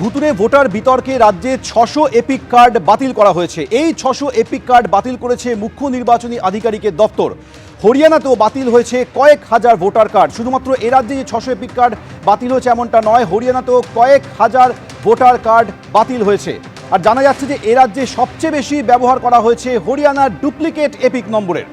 ভুতুড়ে ভোটার বিতর্কে রাজ্যে 600 এপিক কার্ড বাতিল করা হয়েছে। এই 600 এপিক কার্ড বাতিল করেছে মুখ্য নির্বাচনী আধিকারিকের দপ্তর। হরিয়ানাতেও বাতিল হয়েছে কয়েক হাজার ভোটার কার্ড। শুধুমাত্র এ রাজ্যে যে 600 এপিক কার্ড বাতিল হয়েছে এমনটা নয়, হরিয়ানাতেও কয়েক হাজার ভোটার কার্ড বাতিল হয়েছে। আর জানা যাচ্ছে যে এ রাজ্যে সবচেয়ে বেশি ব্যবহার করা হয়েছে হরিয়ানার ডুপ্লিকেট এপিক নম্বরের।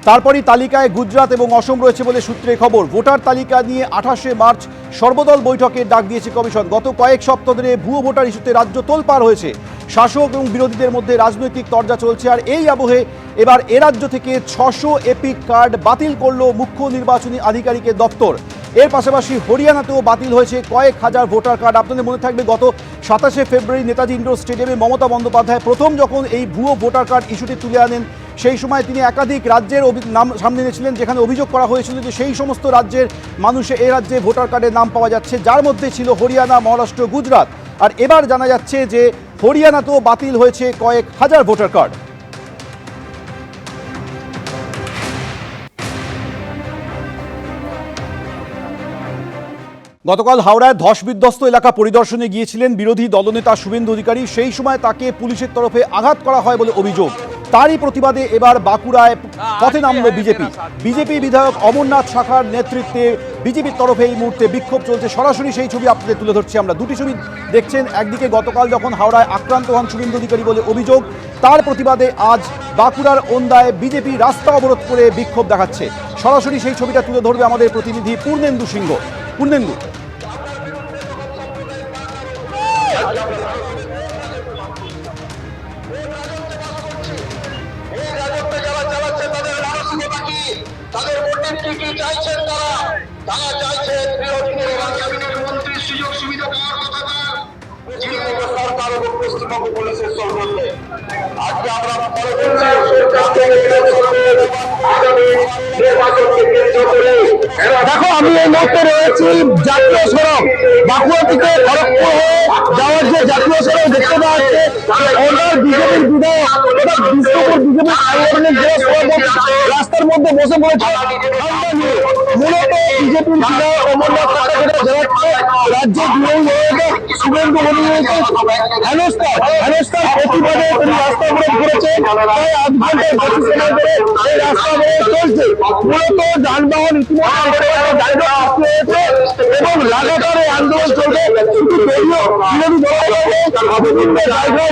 তারপরই তালিকায় গুজরাট এবং অসম রয়েছে বলে সূত্রে খবর। ভোটার তালিকা নিয়ে 28শে মার্চ সর্বদল বৈঠকের ডাক দিয়েছে কমিশন। গত কয়েক সপ্তাহ ধরে ভুয়ো ভোটার ইস্যুতে রাজ্য তোলপাড় হয়েছে। শাসক এবং বিরোধীদের মধ্যে রাজনৈতিক তরজা চলছে। আর এই আবহে এবার এ রাজ্য থেকে 600 এপিক কার্ড বাতিল করল মুখ্য নির্বাচনী আধিকারিকের দপ্তর। এর পাশাপাশি হরিয়ানাতেও বাতিল হয়েছে কয়েক হাজার ভোটার কার্ড। আপনাদের মনে থাকবে গত 27শে ফেব্রুয়ারি নেতাজি ইন্ডোর স্টেডিয়ামে মমতা বন্দ্যোপাধ্যায় প্রথম যখন এই ভুয়ো ভোটার কার্ড ইস্যুটি তুলে আনেন, সেই সময় তিনি একাধিক রাজ্যের নাম সামনে এনেছিলেন, যেখানে অভিযোগ করা হয়েছিল যে সেই সমস্ত রাজ্যের মানুষে এই রাজ্যে ভোটার কার্ডের নাম পাওয়া যাচ্ছে, যার মধ্যে ছিল হরিয়ানা, মহারাষ্ট্র, গুজরাট। আর এবার জানা যাচ্ছে যে হরিয়ানাতেও বাতিল হয়েছে কয়েক হাজার ভোটার কার্ড। গতকাল হাওড়ায় ধস বিধ্বস্ত এলাকা পরিদর্শনে গিয়েছিলেন বিরোধী দলনেতা শুভেন্দু অধিকারী। সেই সময় তাকে পুলিশের তরফে আঘাত করা হয় বলে অভিযোগ। তারই প্রতিবাদে এবার বাঁকুড়ায় পথে নামল বিজেপি বিধায়ক অমরনাথ শাখার নেতৃত্বে বিজেপির তরফে এই মুহূর্তে বিক্ষোভ চলছে। সরাসরি সেই ছবি আপনাদের তুলে ধরছি আমরা। দুটি ছবি দেখছেন। একদিকে গতকাল যখন হাওড়ায় আক্রান্ত হন শুভেন্দু অধিকারী বলে অভিযোগ, তার প্রতিবাদে আজ বাঁকুড়ার ওন্দায় বিজেপি রাস্তা অবরোধ করে বিক্ষোভ দেখাচ্ছে। সরাসরি সেই ছবিটা তুলে ধরবে আমাদের প্রতিনিধি পূর্ণেন্দু সিংহ। পূর্ণেন্দু, তাদের ভোটের কি চাইছেন তারা চাইছেন বিরোধীদের ক্যাবিনেট মন্ত্রীর সুযোগ সুবিধা পাওয়ার কথা যিনি সরকার এবং পশ্চিমবঙ্গ পুলিশের সৌজন্যে আজকে আমরা মনে করছি। দেখো, আমি এই মুহূর্তে রয়েছি জাতীয় সড়ক বাঁকুড়া থেকে খড়গপুর হয়ে যাওয়ার যে জাতীয় সড়ক দেখতে পাওয়া যাচ্ছে, ওনার বিজেপির বিধায়ক বিষ্ণুপুর বিজেপির আন্দোলনের যে রাস্তার মধ্যে বসে পড়েছে। মূলত বিজেপির বিধায়ক অমরনাথ শাখা যেটা জানাচ্ছে, রাজ্যে বিরোধী শুভেন্দু অধিকারীকে হেনস্থার প্রতিবাদে তিনি রাস্তা অবরোধ করেছেন। প্রায় আধ ঘন্টার বেশি সময় ধরে এই রাস্তা অবরোধ চলছে। মূলত যানবাহন ইতিমধ্যে এবং লাগাতার এই আন্দোলন চলবে। শুধু দলীয় বিরোধী দল বিভিন্ন জায়গায়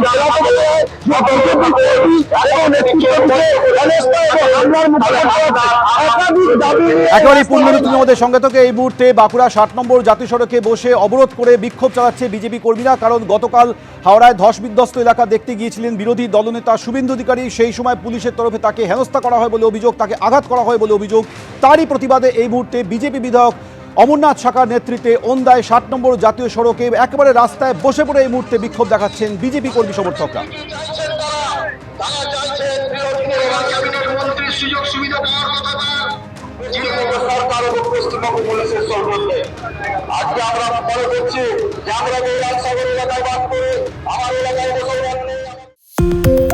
একেবারে পূর্ণেন্দু, তুমি আমাদের সঙ্গে থেকে এই মুহূর্তে বাঁকুড়া 60 নম্বর জাতীয় সড়কে বসে অবরোধ করে বিক্ষোভ চালাচ্ছে বিজেপি কর্মীরা। কারণ গতকাল হাওড়ায় ধস বিধ্বস্ত এলাকা দেখতে গিয়েছিলেন বিরোধী দলনেতা শুভেন্দু অধিকারী। সেই সময় পুলিশের তরফে তাকে হেনস্থা করা হয় বলে অভিযোগ, তাকে আঘাত করা হয় বলে অভিযোগ। তারই প্রতিবাদে এই মুহূর্তে বিজেপি বিধায়ক অমরনাথ শাখার নেতৃত্বে ওন্দায় 60 নম্বর জাতীয় সড়কে একেবারে রাস্তায় বসে পড়ে এই মুহূর্তে বিক্ষোভ দেখাচ্ছেন বিজেপি কর্মী সমর্থকরা। সুযোগ সুবিধা পাওয়ার কথা যিনি সরকার এবং পশ্চিমবঙ্গ পুলিশের সৌজন্যে আজকে আমরা মনে করছি যে আমরা এই রাজসাগর এলাকায় বাস করে আমার এলাকায় মুসলমান নেই।